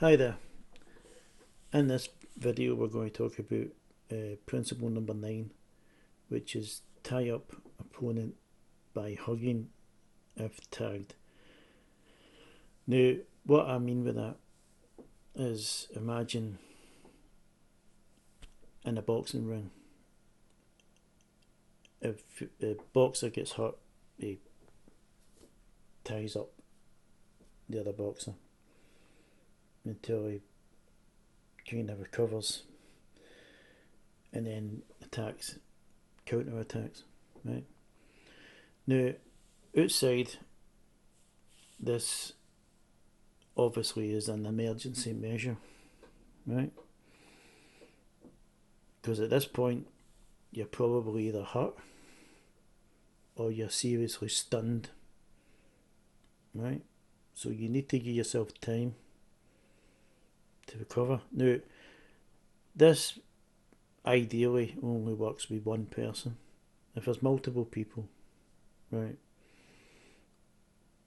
Hi there. In this video we're going to talk about principle number 9, which is tie up opponent by hugging if tagged. Now what I mean with that is, imagine in a boxing ring, if a boxer gets hurt, he ties up the other boxer until he kind of recovers and then attacks, counter attacks, right? Now outside, this obviously is an emergency measure, right? Because at this point you're probably either hurt or you're seriously stunned, right? So you need to give yourself time to recover. Now, this ideally only works with one person. If there's multiple people, right,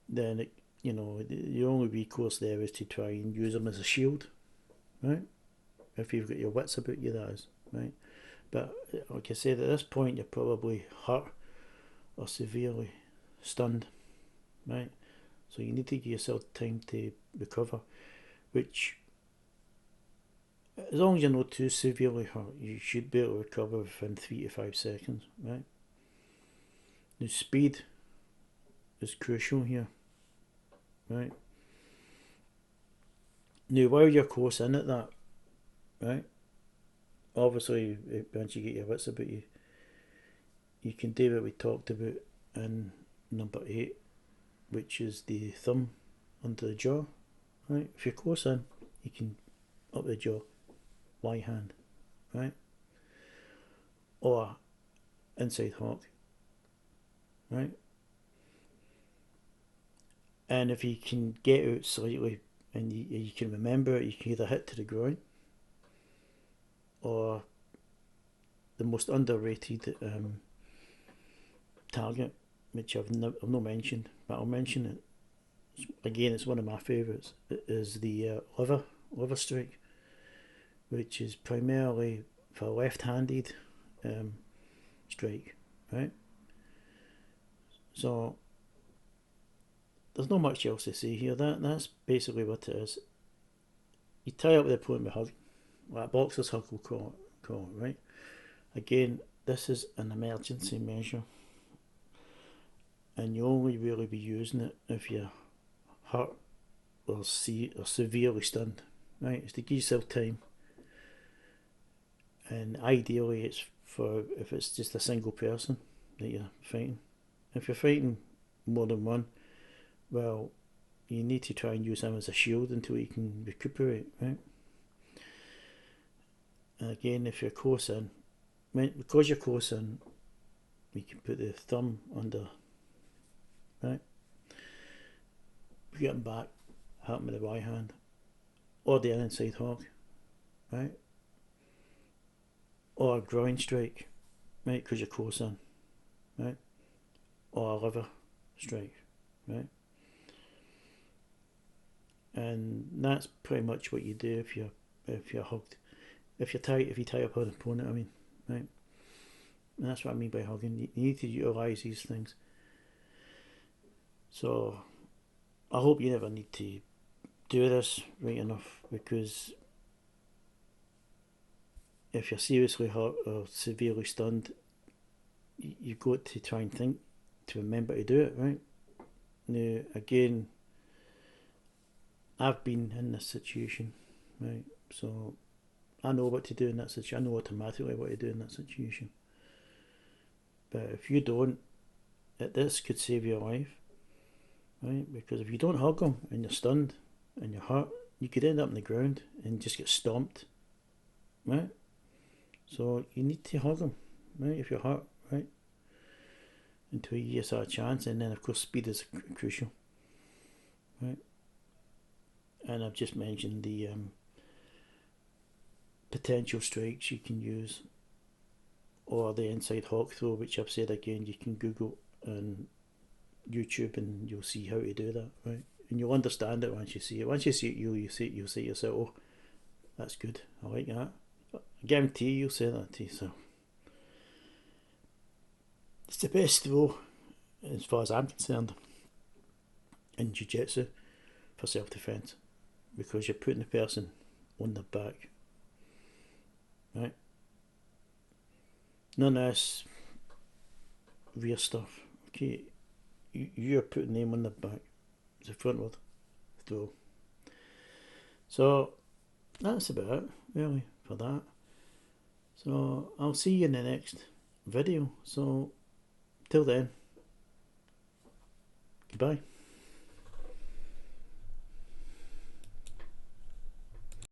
then the only recourse there is to try and use them as a shield, right? If you've got your wits about you, that is, right? But like I said, at this point you're probably hurt or severely stunned, right? So you need to give yourself time to recover, which, as long as you're not too severely hurt, you should be able to recover within 3 to 5 seconds, right? The speed is crucial here, right? Now, while you're close in at that, right, obviously, once you get your wits about you, you can do what we talked about in number 8, which is the thumb under the jaw, right? If you're close in, you can up the jaw, Y hand, right? Or inside hawk, right? And if you can get out slightly and you can remember it, you can either hit to the groin or the most underrated target, which I've not mentioned, but I'll mention it again. It's one of my favourites. It is the liver strike, which is primarily for left-handed um, strike, right? So there's not much else to say here. That's basically what it is. You tie up the opponent with hug, like boxers hug will call it, right? Again, this is an emergency measure, and you only really be using it if you're hurt or severely stunned, right? It's to give yourself time, and ideally, it's for if it's just a single person that you're fighting. If you're fighting more than one, well, you need to try and use him as a shield until he can recuperate, right? And again, if you're close in, because you're close in, you can put the thumb under, right? Get him back, hit him with the right hand, or the inside hog, right? Or a groin strike, right? Because you're close in, right? Or a liver strike, right? And that's pretty much what you do if you're hugged. If you tie up an opponent, I mean, right? And that's what I mean by hugging. You need to utilize these things. So I hope you never need to do this right enough, because if you're seriously hurt or severely stunned, you've got to try and think to remember to do it, right? Now, again, I've been in this situation, right? So I know what to do in that situation. I know automatically what to do in that situation. But if you don't, this could save your life, right? Because if you don't hug them and you're stunned and you're hurt, you could end up on the ground and just get stomped, right? So you need to hug them, right? If you're hurt, right? Until you give yourself a chance, and then of course speed is crucial, right? And I've just mentioned the potential strikes you can use, or the inside hawk throw, which I've said again, you can Google and YouTube and you'll see how to do that, right? and you'll understand it once you see it. Once you see it, you'll say to yourself, "Oh, that's good. I like that." I guarantee you'll say that to yourself. It's the best throw, as far as I'm concerned, in jiu-jitsu for self-defense, because you're putting the person on their back, right? None of this rear stuff. Okay, you're putting them on their back. It's a frontward throw. So that's about it, really, for that. So I'll see you in the next video. So till then, goodbye.